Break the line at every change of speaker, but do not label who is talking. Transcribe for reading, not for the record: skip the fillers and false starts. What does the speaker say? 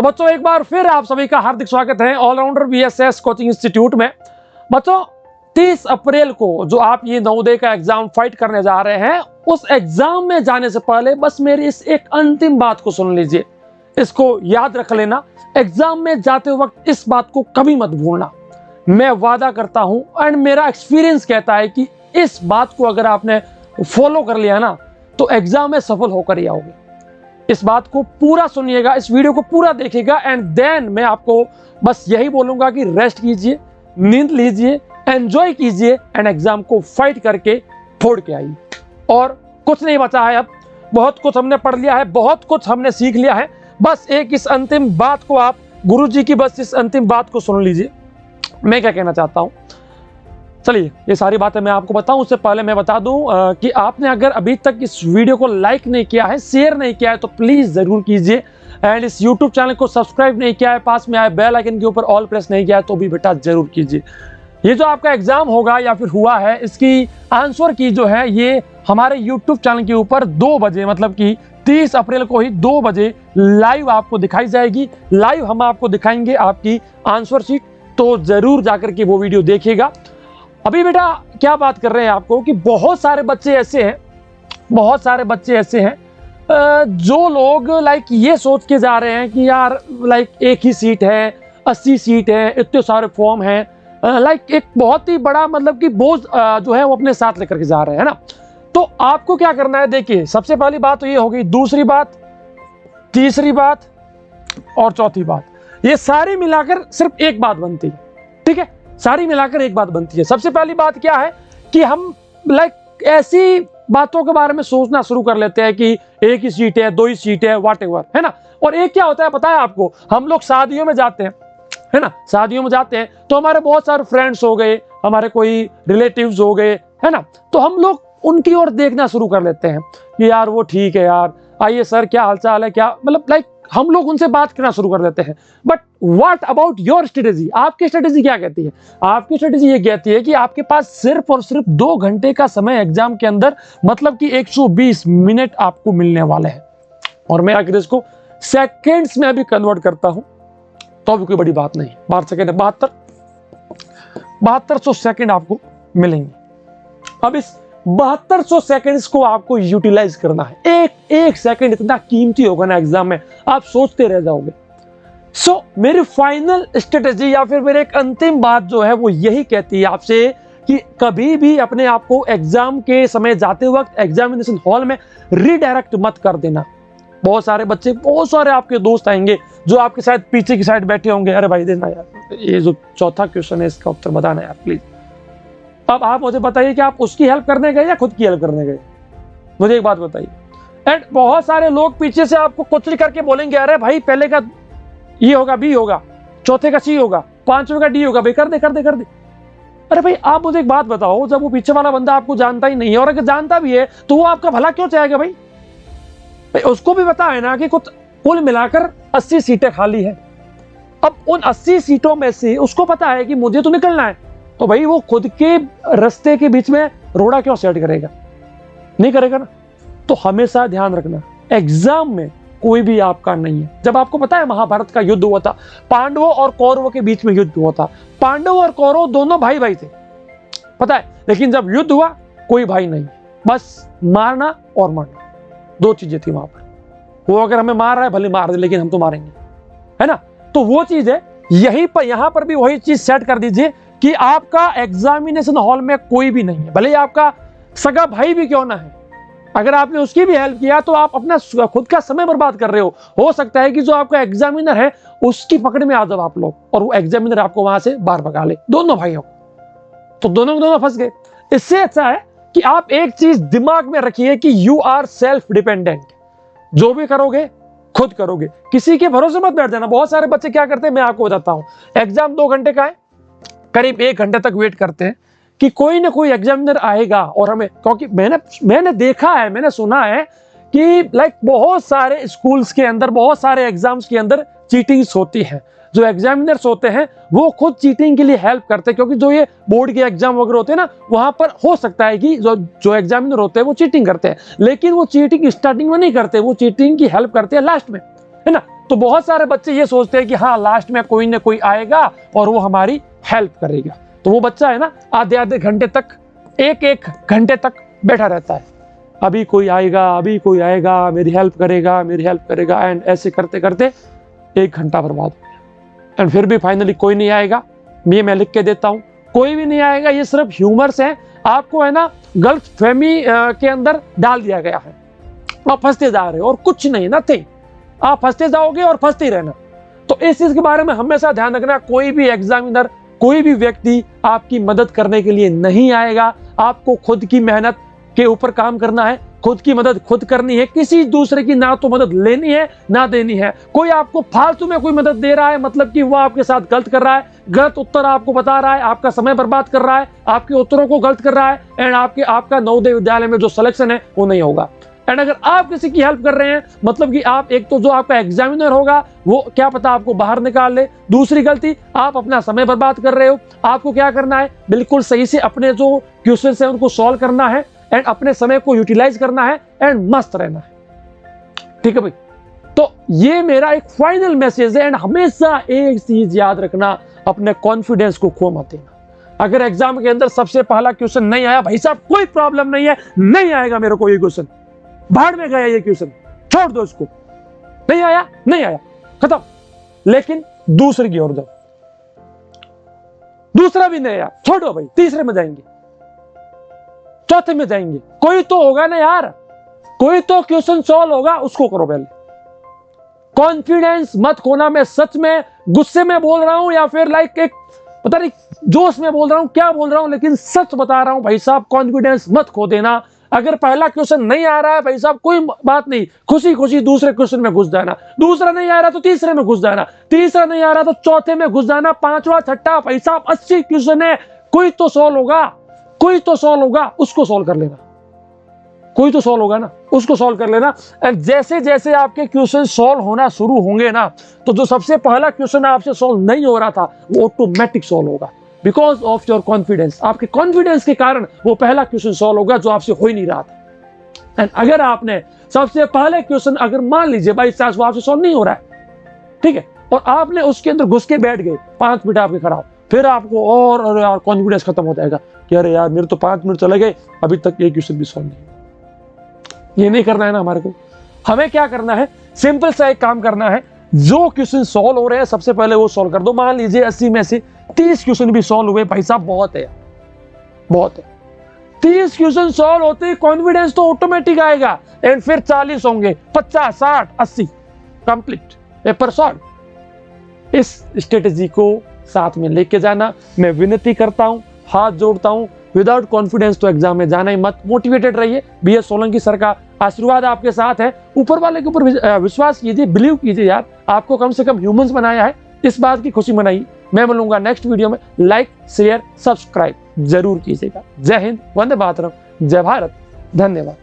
तो बच्चों एक बार फिर आप सभी का हार्दिक स्वागत है ऑलराउंडर VSS कोचिंग इंस्टीट्यूट में। बच्चों 30 अप्रैल को जो आप ये नवोदय का एग्जाम फाइट करने जा रहे हैं, उस एग्जाम में जाने से पहले बस मेरी इस एक अंतिम बात को सुन लीजिए, इसको याद रख लेना। एग्जाम में जाते वक्त इस बात को कभी मत भूलना। मैं वादा करता हूं एंड मेरा एक्सपीरियंस कहता है कि इस बात को अगर आपने फॉलो कर लिया ना तो एग्जाम में सफल होकर ही आओगे। इस बात को पूरा सुनिएगा, इस वीडियो को पूरा देखिएगा एंड देन मैं आपको बस यही बोलूंगा कि रेस्ट कीजिए, नींद लीजिए, एंजॉय कीजिए एंड एग्जाम को फाइट करके फोड़ के आइए। और कुछ नहीं बचा है, अब बहुत कुछ हमने पढ़ लिया है, बहुत कुछ हमने सीख लिया है। बस एक इस अंतिम बात को आप गुरुजी की बस इस अंतिम बात को सुन लीजिए, मैं क्या कहना चाहता हूं। चलिए ये सारी बातें मैं आपको बताऊं, उससे पहले मैं बता दूं कि आपने अगर अभी तक इस वीडियो को लाइक नहीं किया है, शेयर नहीं किया है तो प्लीज जरूर कीजिए एंड इस यूट्यूब चैनल को सब्सक्राइब नहीं किया है, पास में आए बेल आइकन के ऊपर ऑल प्रेस नहीं किया है तो भी बेटा जरूर कीजिए। ये जो आपका एग्जाम होगा या फिर हुआ है, इसकी आंसर की जो है ये हमारे यूट्यूब चैनल के ऊपर 2 बजे मतलब कि 30 अप्रैल को ही 2 बजे लाइव आपको दिखाई जाएगी। लाइव हम आपको दिखाएंगे आपकी आंसर शीट, तो जरूर जाकर के वो वीडियो देखिएगा। अभी बेटा क्या बात कर रहे हैं आपको कि बहुत सारे बच्चे ऐसे हैं जो लोग लाइक ये सोच के जा रहे हैं कि यार लाइक एक ही सीट है, 80 सीट है, इतने सारे फॉर्म हैं, लाइक एक बहुत ही बड़ा मतलब कि बोझ जो है वो अपने साथ लेकर के जा रहे हैं ना। तो आपको क्या करना है, देखिए सबसे पहली बात तो ये हो गई, दूसरी बात, तीसरी बात और चौथी बात, ये सारी मिलाकर सिर्फ एक बात बनती है। ठीक है, सारी मिलाकर एक बात बनती है। सबसे पहली बात क्या है कि हम लाइक ऐसी बातों के बारे में सोचना शुरू कर लेते हैं कि एक ही सीट है, 2 ही सीट है, व्हाटएवर, है ना। और एक क्या होता है पता है आपको, हम लोग शादियों में जाते हैं, है ना, शादियों में जाते हैं तो हमारे बहुत सारे फ्रेंड्स हो गए, हमारे कोई रिलेटिव्स हो गए, है ना, तो हम लोग उनकी ओर देखना शुरू कर लेते हैं कि यार वो ठीक है यार, आइए सर क्या हालचाल है, क्या मतलब लाइक हम लोग उनसे बात करना शुरू कर देते हैं। But what about your strategy, आपकी स्ट्रेटेजी क्या कहती है? आपकी स्ट्रेटेजी ये कहती है कि आपके पास सिर्फ और सिर्फ 2 घंटे का समय एग्जाम के अंदर, मतलब कि 120 मिनट आपको मिलने वाले हैं। और मैं अगर इसको सेकेंड्स में अभी कन्वर्ट करता हूं तो भी कोई बड़ी बात नहीं, 12 सेकेंड, 7200 सेकेंड आपको मिलेंगे। अब इस 7200 सेकंड्स को आपको यूटिलाइज करना है। एक सेकंड इतना कीमती होगा ना एग्जाम में, आप सोचते रह जाओगे। सो मेरी फाइनल स्ट्रेटेजी या फिर मेरी एक अंतिम बात जो है वो यही कहती है आपसे कि कभी भी अपने आप को एग्जाम के समय जाते वक्त एग्जामिनेशन हॉल में रीडायरेक्ट मत कर देना। बहुत सारे बच्चे, बहुत सारे आपके दोस्त आएंगे जो आपके साथ पीछे की साइड बैठे होंगे, अरे भाई देना यार, ये जो चौथा क्वेश्चन है इसका उत्तर बताना यार प्लीज। अब आप मुझे बताइए कि आप उसकी हेल्प करने गए या खुद की हेल्प करने गए, मुझे एक बात बताइए। एंड बहुत सारे लोग पीछे से आपको कुचल करके बोलेंगे, अरे भाई पहले का ये होगा, बी होगा, चौथे का सी होगा, 5वें का डी होगा, भाई कर दे। अरे भाई आप मुझे एक बात बताओ, जब वो पीछे वाला बंदा आपको जानता ही नहीं है और अगर जानता भी है तो वो आपका भला क्यों चाहेगा भाई? उसको भी पता है ना कि कुल मिलाकर 80 सीटें खाली है। अब उन 80 सीटों में से उसको पता है कि मुझे तो निकलना है, तो भाई वो खुद के रास्ते के बीच में रोड़ा क्यों सेट करेगा? नहीं करेगा ना। तो हमेशा ध्यान रखना, एग्जाम में कोई भी आपका नहीं है। जब आपको पता है महाभारत का युद्ध हुआ था, पांडवों और कौरवों के बीच में युद्ध हुआ था, पांडव और कौरव दोनों भाई थे, पता है, लेकिन जब युद्ध हुआ कोई भाई नहीं, बस मारना और मरना, 2 चीजें थी वहां पर। वो अगर हमें मार रहा है भले मार दे, लेकिन हम तो मारेंगे, है ना। तो वो चीज है, यहीं पर यहां पर भी वही चीज सेट कर दीजिए कि आपका एग्जामिनेशन हॉल में कोई भी नहीं है, भले ही आपका सगा भाई भी क्यों ना है। अगर आपने उसकी भी हेल्प किया तो आप अपना खुद का समय बर्बाद कर रहे हो सकता है कि जो आपका एग्जामिनर है उसकी पकड़ में आ जाओ आप लोग और वो एग्जामिनर आपको वहां से बाहर भगा ले, दोनों भाइयों, तो दोनों फंस गए। इससे अच्छा है कि आप एक चीज दिमाग में रखिए कि यू आर सेल्फ डिपेंडेंट, जो भी करोगे खुद करोगे, किसी के भरोसे मत बैठ जाना। बहुत सारे बच्चे क्या करते हैं, मैं आपको बताता हूं, एग्जाम 2 घंटे का है, करीब 1 घंटे तक वेट करते हैं कि कोई ना कोई एग्जामिनर आएगा और हमें, क्योंकि मैंने देखा है, मैंने सुना है कि लाइक बहुत सारे स्कूल्स के अंदर, बहुत सारे एग्जाम्स के अंदर चीटिंग्स होती है। जो एग्जामिनर्स होते हैं वो खुद चीटिंग के लिए हेल्प करते हैं, क्योंकि जो ये बोर्ड के एग्जाम वगैरह होते हैं ना, वहां पर हो सकता है कि जो एग्जामिनर होते हैं वो चीटिंग करते हैं, लेकिन वो चीटिंग स्टार्टिंग में नहीं करते, वो चीटिंग की हेल्प करते हैं लास्ट में, है ना। तो बहुत सारे बच्चे ये सोचते हैं कि हाँ लास्ट में कोई ना कोई आएगा और वो हमारी हेल्प करेगा। तो वो बच्चा है ना आधे आधे घंटे तक, एक एक घंटे तक बैठा रहता है, अभी कोई आएगा, अभी कोई आएगा, मेरी हेल्प करेगा, मेरी हेल्प करेगा, एंड ऐसे करते करते 1 घंटा बर्बाद हो गया। एंड फिर भी फाइनली कोई नहीं आएगा। मैं लिख के देता हूँ, कोई भी नहीं आएगा। ये सिर्फ ह्यूमर्स है, आपको है ना गलत फहमी के अंदर डाल दिया गया है। आप फंसते जा रहे हो और कुछ नहीं, नथिंग। आप फंसते जाओगे और फंसते ही रहना। तो इस चीज के बारे में हमेशा ध्यान रखना, कोई भी एग्जामिनर, कोई भी व्यक्ति आपकी मदद करने के लिए नहीं आएगा। आपको खुद की मेहनत के ऊपर काम करना है, खुद की मदद खुद करनी है। किसी दूसरे की ना तो मदद लेनी है ना देनी है। कोई आपको फालतू में कोई मदद दे रहा है, मतलब कि वो आपके साथ गलत कर रहा है, गलत उत्तर आपको बता रहा है, आपका समय बर्बाद कर रहा है, आपके उत्तरों को गलत कर रहा है, एंड आपका नवोदय विद्यालय में जो सिलेक्शन है वो नहीं होगा। एंड अगर आप किसी की हेल्प कर रहे हैं, मतलब कि आप एक तो जो आपका एग्जामिनर होगा वो क्या पता आपको बाहर निकाल ले। दूसरी गलती, आप अपना समय बर्बाद कर रहे हो। आपको क्या करना है, बिल्कुल सही से अपने जो क्वेश्चन है उनको सॉल्व करना है, एंड अपने समय को यूटिलाइज करना है, एंड मस्त रहना है। ठीक है भाई, तो ये मेरा एक फाइनल मैसेज है। एंड हमेशा एक चीज याद रखना, अपने कॉन्फिडेंस को खो मत देना। अगर एग्जाम के अंदर सबसे पहला क्वेश्चन नहीं आया, भाई साहब कोई प्रॉब्लम नहीं है, नहीं आएगा मेरे को ये क्वेश्चन, भाड़ में गया ये क्वेश्चन, छोड़ दो इसको, नहीं आया नहीं आया, खत्म। लेकिन दूसरे की ओर जाओ, दूसरा भी नहीं आया, छोड़ो भाई, तीसरे में जाएंगे, चौथे में जाएंगे, कोई तो होगा ना यार, कोई तो क्वेश्चन सॉल्व होगा, उसको करो पहले। कॉन्फिडेंस मत खोना। मैं सच में गुस्से में बोल रहा हूं या फिर लाइक एक पता नहीं जोश में बोल रहा हूं, क्या बोल रहा हूं, लेकिन सच बता रहा हूं भाई साहब, कॉन्फिडेंस मत खो देना। अगर पहला क्वेश्चन नहीं आ रहा है भाई साहब, कोई बात नहीं, खुशी खुशी दूसरे क्वेश्चन में घुस जाना। दूसरा नहीं आ रहा तो तीसरे में घुस जाना, तीसरा नहीं आ रहा तो चौथे में घुस जाना, पांचवा छठा, भाई साहब 80 क्वेश्चन है, कोई तो सॉल्व होगा, कोई तो सॉल्व होगा, उसको सॉल्व कर लेना। कोई तो सॉल्व होगा ना, उसको सॉल्व कर लेना। एंड जैसे जैसे आपके क्वेश्चन सॉल्व होना शुरू होंगे ना, तो जो सबसे पहला क्वेश्चन आपसे सॉल्व नहीं हो रहा था वो ऑटोमेटिक सॉल्व होगा, बिकॉज ऑफ योर कॉन्फिडेंस। आपके कॉन्फिडेंस के कारण वो पहला क्वेश्चन सॉल्व होगा जो आपसे हो ही नहीं रहा था। एंड अगर आपने सबसे पहले क्वेश्चन, अगर मान लीजिए बाई चांस वो आपसे सॉल्व नहीं हो रहा है, ठीक है, और आपने उसके अंदर घुस के बैठ गए, 5 मिनट आपके खराब, फिर आपको और यार कॉन्फिडेंस खत्म हो जाएगा कि अरे यार मेरे तो 5 मिनट चले गए, अभी तक ये क्वेश्चन भी सॉल्व नहीं। ये नहीं करना है ना हमारे को। हमें क्या करना है, सिंपल सा एक काम करना है, जो क्वेश्चन सॉल्व हो रहे हैं सबसे पहले वो सॉल्व कर दो। मान लीजिए 80 में से 30 क्वेश्चन भी सॉल्व हुए, भाई साहब बहुत है, बहुत है। 30 क्वेश्चन सॉल्व होते ही कॉन्फिडेंस तो ऑटोमेटिक आएगा, एंड फिर 40 होंगे, 50, 60, 80, कंप्लीट, पेपर सॉल्व। इस स्ट्रेटेजी को साथ में लेके जाना। मैं विनती करता हूं, हाथ जोड़ता हूं, विदाउट कॉन्फिडेंस तो एग्जाम में जाना ही मत। मोटिवेटेड रहिए, BS सोलंकी सर का आशीर्वाद आपके साथ है। ऊपर वाले के ऊपर विश्वास कीजिए, बिलीव कीजिए यार, आपको कम से कम ह्यूमंस बनाया है, इस बात की खुशी मनाइए। मैं मिलूंगा नेक्स्ट वीडियो में। लाइक शेयर सब्सक्राइब जरूर कीजिएगा। जय हिंद, वंदे मातरम, जय भारत, धन्यवाद।